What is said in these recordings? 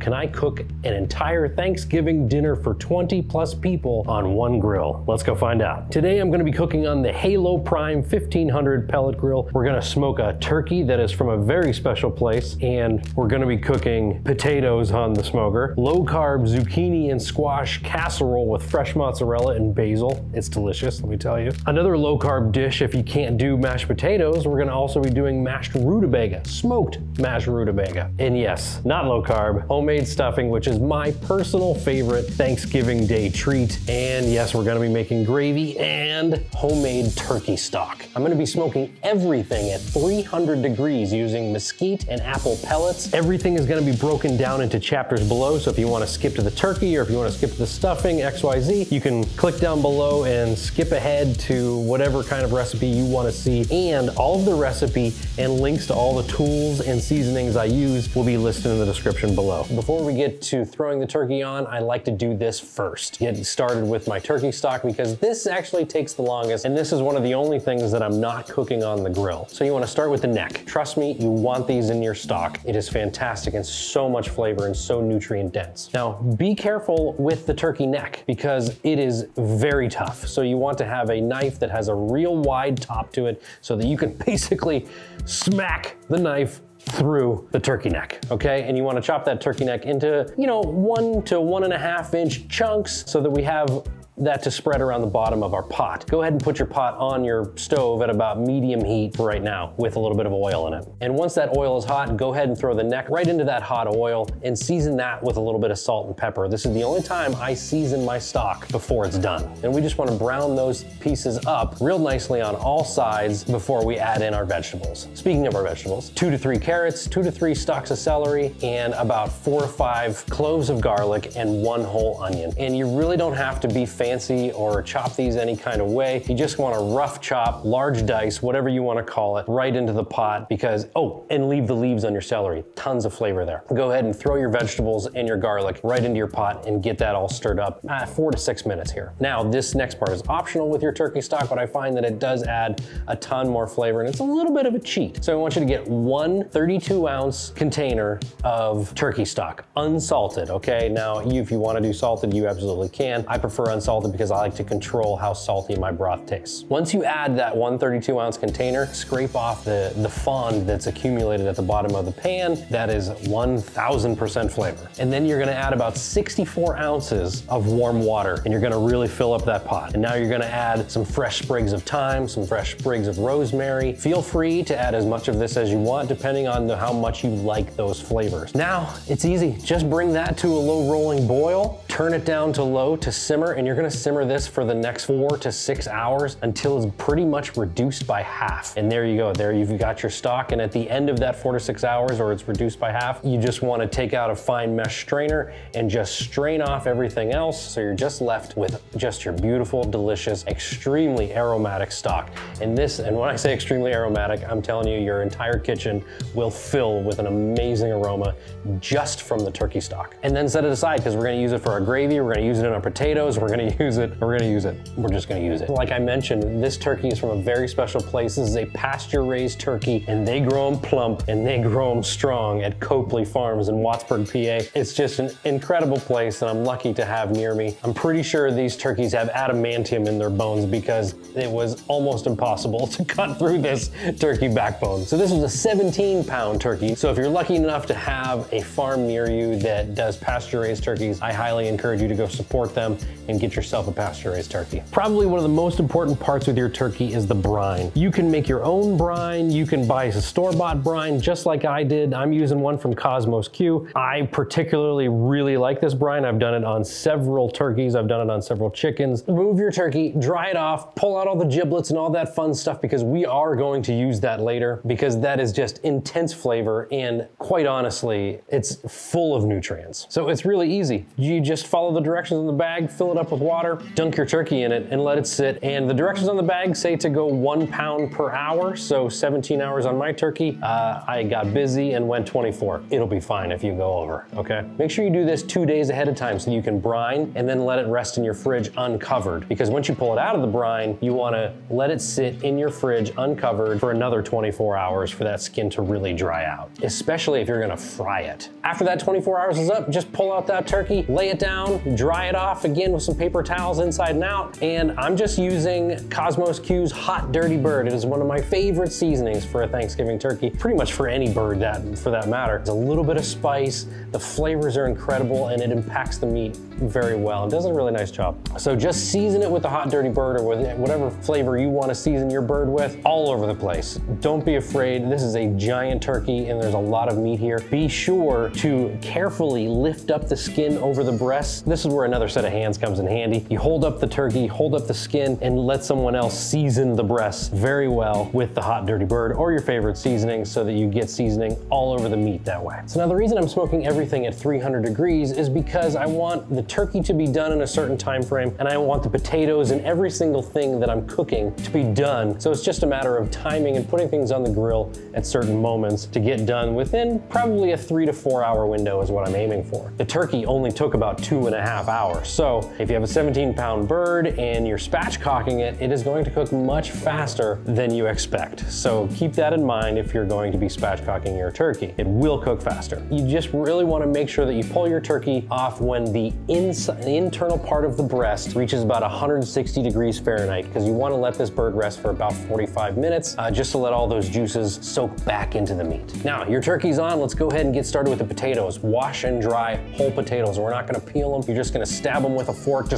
can I cook an entire Thanksgiving dinner for 20+ people on one grill? Let's go find out. Today I'm gonna be cooking on the Halo Prime1500 Pellet Grill. We're gonna smoke a turkey that is from a very special place, and we're gonna be cooking potatoes on the smoker. Low-carb zucchini and squash casserole with fresh mozzarella and basil. It's delicious, let me tell you. Another low-carb dish, if you can't do mashed potatoes, we're gonna also be doing mashed rutabaga, smoked mashed rutabaga. And yes, not low-carb, homemade stuffing, which is my personal favorite Thanksgiving Day treat. And yes, we're gonna be making gravy and homemade turkey stock. I'm gonna be smoking everything at 300 degrees using mesquite and apple pellets. Everything is gonna be broken down into chapters below, so if you wanna skip to the turkey or if you wanna skip to the stuffing, XYZ, you can click down below and skip ahead to whatever kind of recipe you wanna see. And all of the recipe and links to all the tools and seasonings I use will be listed in the description below. Before we get to throwing the turkey on, I like to do this first. Get started with my turkey stock because this actually takes the longest, and this is one of the only things that I'm not cooking on the grill. So you wanna start with the neck. Trust me, you want these in your stock. It is fantastic and so much flavor and so nutrient dense. Now, be careful with the turkey neck because it is very tough. So you want to have a knife that has a real wide top to it so that you can basically smack the knife through the turkey neck, okay? And you wanna chop that turkey neck into, 1 to 1.5 inch chunks so that we have that to spread around the bottom of our pot. Go ahead and put your pot on your stove at about medium heat for right now with a little bit of oil in it. And once that oil is hot, go ahead and throw the neck right into that hot oil and season that with a little bit of salt and pepper. This is the only time I season my stock before it's done. And we just want to brown those pieces up real nicely on all sides before we add in our vegetables. Speaking of our vegetables, 2 to 3 carrots, 2 to 3 stalks of celery, and about 4 to 5 cloves of garlic and 1 whole onion. And you really don't have to be fancy or chop these any kind of way. You just want to rough chop, large dice, whatever you want to call it, right into the pot because, and leave the leaves on your celery. Tons of flavor there. Go ahead and throw your vegetables and your garlic right into your pot and get that all stirred up. 4 to 6 minutes here. Now, this next part is optional with your turkey stock, but I find that it does add a ton more flavor and it's a little bit of a cheat. So I want you to get 1 32-ounce container of turkey stock, unsalted, okay? Now, if you want to do salted, you absolutely can. I prefer unsalted because I like to control how salty my broth tastes. Once you add that 1 32-ounce container, scrape off the fond that's accumulated at the bottom of the pan. That is 1000% flavor. And then you're gonna add about 64 ounces of warm water and you're gonna really fill up that pot. And now you're gonna add some fresh sprigs of thyme, some fresh sprigs of rosemary. Feel free to add as much of this as you want depending on how much you like those flavors. Now, it's easy. Just bring that to a low rolling boil, turn it down to low to simmer, and you're gonna simmer this for the next 4 to 6 hours until it's pretty much reduced by half. And there you go, there you've got your stock. And at the end of that 4 to 6 hours, or it's reduced by half, you just wanna take out a fine mesh strainer and just strain off everything else. So you're just left with just your beautiful, delicious, extremely aromatic stock. And when I say extremely aromatic, I'm telling you, your entire kitchen will fill with an amazing aroma just from the turkey stock. And then set it aside because we're gonna use it for our gravy, we're gonna use it in our potatoes, we're gonna use it, we're just gonna use it. Like I mentioned, this turkey is from a very special place. This is a pasture-raised turkey, and they grow them plump, and they grow them strong at Copley Farms in Wattsburg, PA. It's just an incredible place that I'm lucky to have near me. I'm pretty sure these turkeys have adamantium in their bones because it was almost impossible to cut through this turkey backbone. So this was a 17-pound turkey. So if you're lucky enough to have a farm near you that does pasture-raised turkeys, I highly encourage you to go support them and get yourself a pasture-raised turkey. Probably one of the most important parts with your turkey is the brine. You can make your own brine, you can buy a store-bought brine just like I did. I'm using one from Cosmos Q. I particularly really like this brine. I've done it on several turkeys, I've done it on several chickens. Remove your turkey, dry it off, pull out all the giblets and all that fun stuff because we are going to use that later because that is just intense flavor and quite honestly, it's full of nutrients. So it's really easy. You just follow the directions in the bag, fill it up with water, water, dunk your turkey in it, and let it sit. And the directions on the bag say to go 1 pound per hour, so 17 hours on my turkey. I got busy and went 24. It'll be fine if you go over, okay? Make sure you do this 2 days ahead of time so you can brine and then let it rest in your fridge uncovered. Because once you pull it out of the brine, you wanna let it sit in your fridge uncovered for another 24 hours for that skin to really dry out, especially if you're gonna fry it. After that 24 hours is up, just pull out that turkey, lay it down, dry it off again with some paper towels inside and out. And I'm just using Cosmos Q's Hot Dirty Bird. It is one of my favorite seasonings for a Thanksgiving turkey, pretty much for any bird for that matter. It's a little bit of spice, the flavors are incredible, and it impacts the meat very well. It does a really nice job. So just season it with the Hot Dirty Bird or with whatever flavor you want to season your bird with, all over the place. Don't be afraid. This is a giant turkey and there's a lot of meat here. Be sure to carefully lift up the skin over the breast. This is where another set of hands comes in handy. You hold up the turkey, hold up the skin, and let someone else season the breast very well with the Hot Dirty Bird or your favorite seasoning so that you get seasoning all over the meat that way. So now the reason I'm smoking everything at 300 degrees is because I want the turkey to be done in a certain time frame, and I want the potatoes and every single thing that I'm cooking to be done. So it's just a matter of timing and putting things on the grill at certain moments to get done within probably a 3 to 4 hour window is what I'm aiming for. The turkey only took about 2.5 hours. So if you have a 17-pound bird and you're spatchcocking it, it is going to cook much faster than you expect. So keep that in mind if you're going to be spatchcocking your turkey. It will cook faster. You just really want to make sure that you pull your turkey off when the internal part of the breast reaches about 160 degrees Fahrenheit, because you want to let this bird rest for about 45 minutes just to let all those juices soak back into the meat. Now your turkey's on, let's go ahead and get started with the potatoes. Wash and dry whole potatoes. We're not going to peel them. You're just going to stab them with a fork,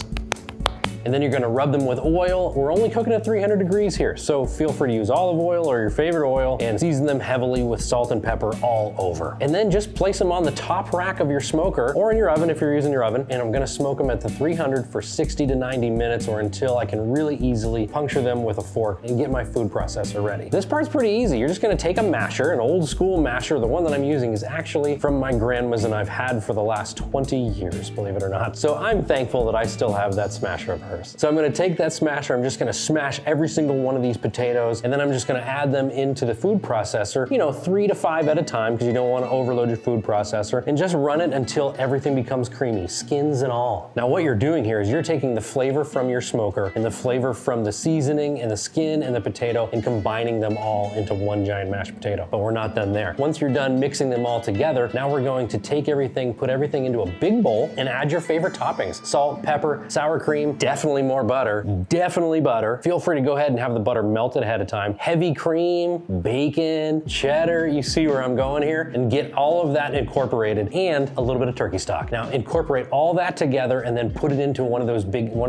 and then you're gonna rub them with oil. We're only cooking at 300 degrees here, so feel free to use olive oil or your favorite oil and season them heavily with salt and pepper all over. And then just place them on the top rack of your smoker or in your oven if you're using your oven, and I'm gonna smoke them at the 300 for 60 to 90 minutes or until I can really easily puncture them with a fork and get my food processor ready. This part's pretty easy. You're just gonna take a masher, an old school masher. The one that I'm using is actually from my grandma's and I've had for the last 20 years, believe it or not. So I'm thankful that I still have that smasher of hers. So I'm gonna take that smasher, I'm just gonna smash every single one of these potatoes, and then I'm just gonna add them into the food processor, 3 to 5 at a time, because you don't wanna overload your food processor, and just run it until everything becomes creamy, skins and all. Now what you're doing here is you're taking the flavor from your smoker and the flavor from the seasoning and the skin and the potato and combining them all into one giant mashed potato. But we're not done there. Once you're done mixing them all together, now we're going to take everything, put everything into a big bowl and add your favorite toppings. Salt, pepper, sour cream, definitely more butter, definitely butter. Feel free to go ahead and have the butter melted ahead of time. Heavy cream, bacon, cheddar, you see where I'm going here, and get all of that incorporated, and a little bit of turkey stock. Now incorporate all that together and then put it into one of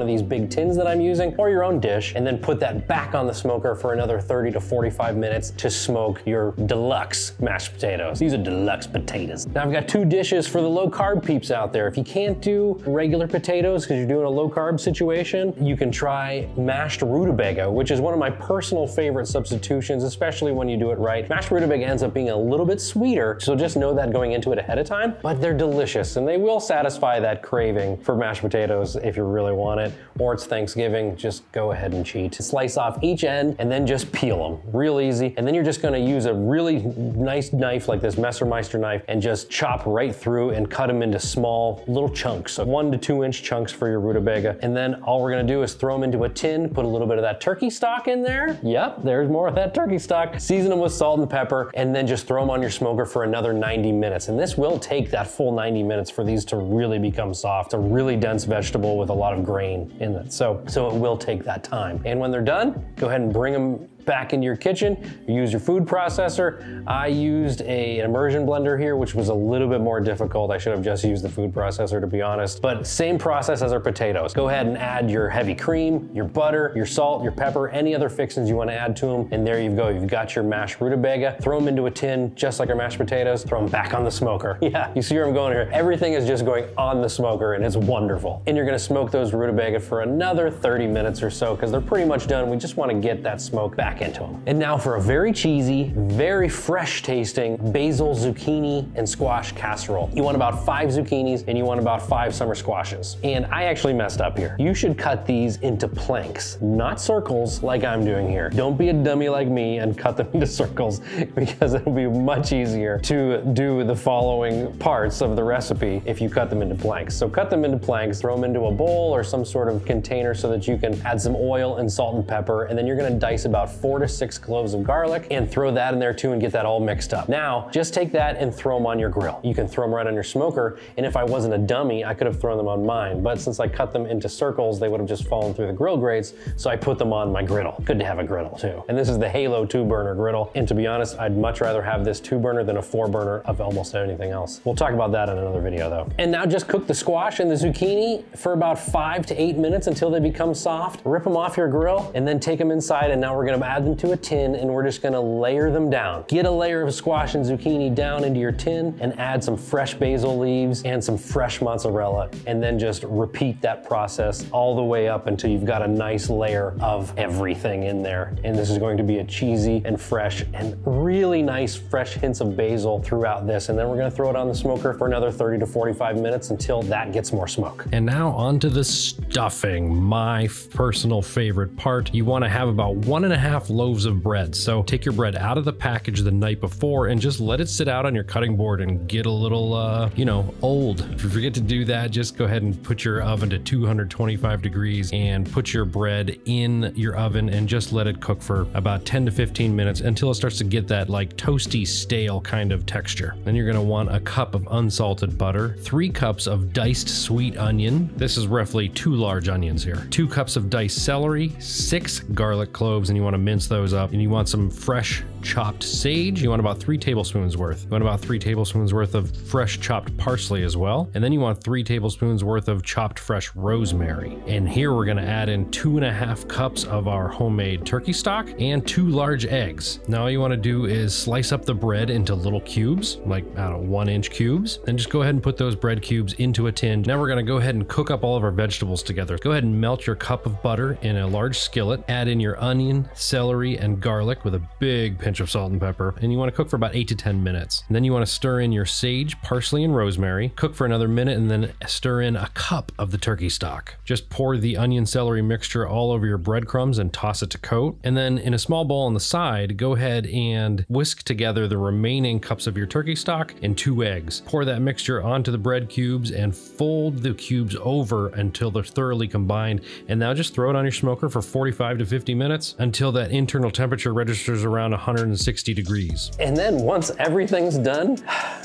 these big tins that I'm using, or your own dish, and then put that back on the smoker for another 30 to 45 minutes to smoke your deluxe mashed potatoes. These are deluxe potatoes. Now I've got 2 dishes for the low carb peeps out there. If you can't do regular potatoes because you're doing a low carb situation, you can try mashed rutabaga, which is one of my personal favorite substitutions, especially when you do it right. Mashed rutabaga ends up being a little bit sweeter, so just know that going into it ahead of time, but they're delicious and they will satisfy that craving for mashed potatoes if you really want it, or it's Thanksgiving, just go ahead and cheat. Slice off each end and then just peel them, real easy. And then you're just gonna use a really nice knife like this Messermeister knife and just chop right through and cut them into small little chunks, so 1 to 2 inch chunks for your rutabaga. And then all we're gonna do is throw them into a tin, put a little bit of that turkey stock in there. Yep, there's more of that turkey stock. Season them with salt and pepper, and then just throw them on your smoker for another 90 minutes. And this will take that full 90 minutes for these to really become soft. It's a really dense vegetable with a lot of grain in it. So it will take that time. And when they're done, go ahead and bring them back into your kitchen. You use your food processor. I used an immersion blender here, which was a little bit more difficult. I should have just used the food processor, to be honest, but same process as our potatoes. Go ahead and add your heavy cream, your butter, your salt, your pepper, any other fixings you want to add to them, and there you go. You've got your mashed rutabaga. Throw them into a tin, just like our mashed potatoes. Throw them back on the smoker. Yeah, you see where I'm going here. Everything is just going on the smoker, and it's wonderful. And you're gonna smoke those rutabaga for another 30 minutes or so, because they're pretty much done. We just want to get that smoke back back into them. And now for a very cheesy, very fresh tasting basil, zucchini, and squash casserole. You want about 5 zucchinis and you want about 5 summer squashes. And I actually messed up here. You should cut these into planks, not circles like I'm doing here. Don't be a dummy like me and cut them into circles, because it'll be much easier to do the following parts of the recipe if you cut them into planks. So cut them into planks, throw them into a bowl or some sort of container so that you can add some oil and salt and pepper, and then you're gonna dice about 4 to 6 cloves of garlic and throw that in there too and get that all mixed up. Now, just take that and throw them on your grill. You can throw them right on your smoker, and if I wasn't a dummy, I could have thrown them on mine, but since I cut them into circles, they would have just fallen through the grill grates, so I put them on my griddle. Good to have a griddle too. And this is the Halo 2-burner griddle, and to be honest, I'd much rather have this 2-burner than a 4-burner of almost anything else. We'll talk about that in another video though. And now just cook the squash and the zucchini for about 5 to 8 minutes until they become soft. Rip them off your grill and then take them inside, and now we're gonna add them to a tin and we're just gonna layer them down. Get a layer of squash and zucchini down into your tin and add some fresh basil leaves and some fresh mozzarella, and then just repeat that process all the way up until you've got a nice layer of everything in there. And this is going to be a cheesy and fresh and really nice fresh hints of basil throughout this. And then we're gonna throw it on the smoker for another 30 to 45 minutes until that gets more smoke. And now onto the stuffing, my personal favorite part. You wanna have about 1.5 loaves of bread. So take your bread out of the package the night before and just let it sit out on your cutting board and get a little, you know, old. If you forget to do that, just go ahead and put your oven to 225 degrees and put your bread in your oven and just let it cook for about 10 to 15 minutes until it starts to get that like toasty, stale kind of texture. Then you're gonna want a cup of unsalted butter, 3 cups of diced sweet onion. This is roughly 2 large onions here. 2 cups of diced celery, 6 garlic cloves, and you wanna mince those up. And you want some fresh chopped sage. You want about 3 tablespoons worth. You want about 3 tablespoons worth of fresh chopped parsley as well. And then you want 3 tablespoons worth of chopped fresh rosemary. And here we're gonna add in 2.5 cups of our homemade turkey stock and 2 large eggs. Now all you wanna do is slice up the bread into little cubes, like, I don't know, 1-inch cubes. Then just go ahead and put those bread cubes into a tin. Now we're gonna go ahead and cook up all of our vegetables together. Go ahead and melt your cup of butter in a large skillet. Add in your onion, celery, and garlic with a big pinch of salt and pepper. And you wanna cook for about 8 to 10 minutes. And then you wanna stir in your sage, parsley, and rosemary. Cook for another minute and then stir in a cup of the turkey stock. Just pour the onion celery mixture all over your breadcrumbs and toss it to coat. And then in a small bowl on the side, go ahead and whisk together the remaining cups of your turkey stock and 2 eggs. Pour that mixture onto the bread cubes and fold the cubes over until they're thoroughly combined. And now just throw it on your smoker for 45 to 50 minutes until that internal temperature registers around 160 degrees. And then once everything's done,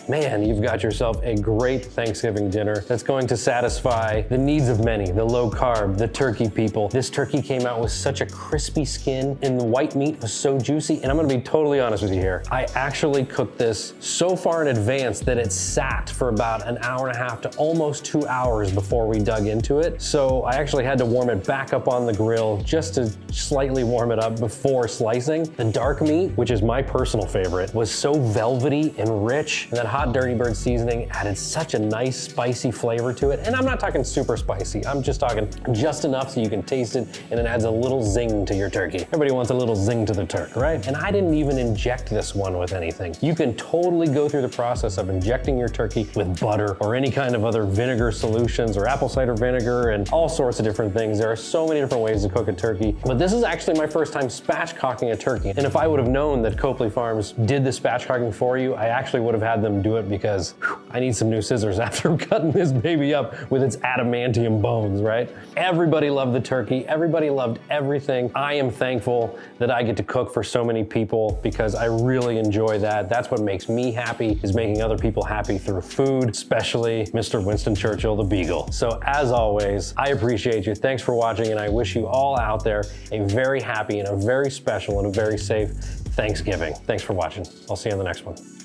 man, you've got yourself a great Thanksgiving dinner that's going to satisfy the needs of many, the low carb, the turkey people. This turkey came out with such a crispy skin and the white meat was so juicy. And I'm gonna be totally honest with you here. I actually cooked this so far in advance that it sat for about 1.5 hours to almost 2 hours before we dug into it. So I actually had to warm it back up on the grill just to slightly warm it up before slicing. The dark meat, which is my personal favorite, was so velvety and rich, and that hot Dirty Bird seasoning added such a nice spicy flavor to it. And I'm not talking super spicy, I'm just talking just enough so you can taste it and it adds a little zing to your turkey. Everybody wants a little zing to the turk, right? And I didn't even inject this one with anything. You can totally go through the process of injecting your turkey with butter or any kind of other vinegar solutions or apple cider vinegar and all sorts of different things. There are so many different ways to cook a turkey, but this is actually my first time spatchcocking a turkey. And if I would have known that Copley Farms did the spatchcocking for you, I actually would have had them do it because I need some new scissors after cutting this baby up with its adamantium bones, right? Everybody loved the turkey. Everybody loved everything. I am thankful that I get to cook for so many people because I really enjoy that. That's what makes me happy, is making other people happy through food, especially Mr. Winston Churchill, the Beagle. So as always, I appreciate you. Thanks for watching, and I wish you all out there a very happy and a very special and a very safe Thanksgiving. Thanks for watching. I'll see you on the next one.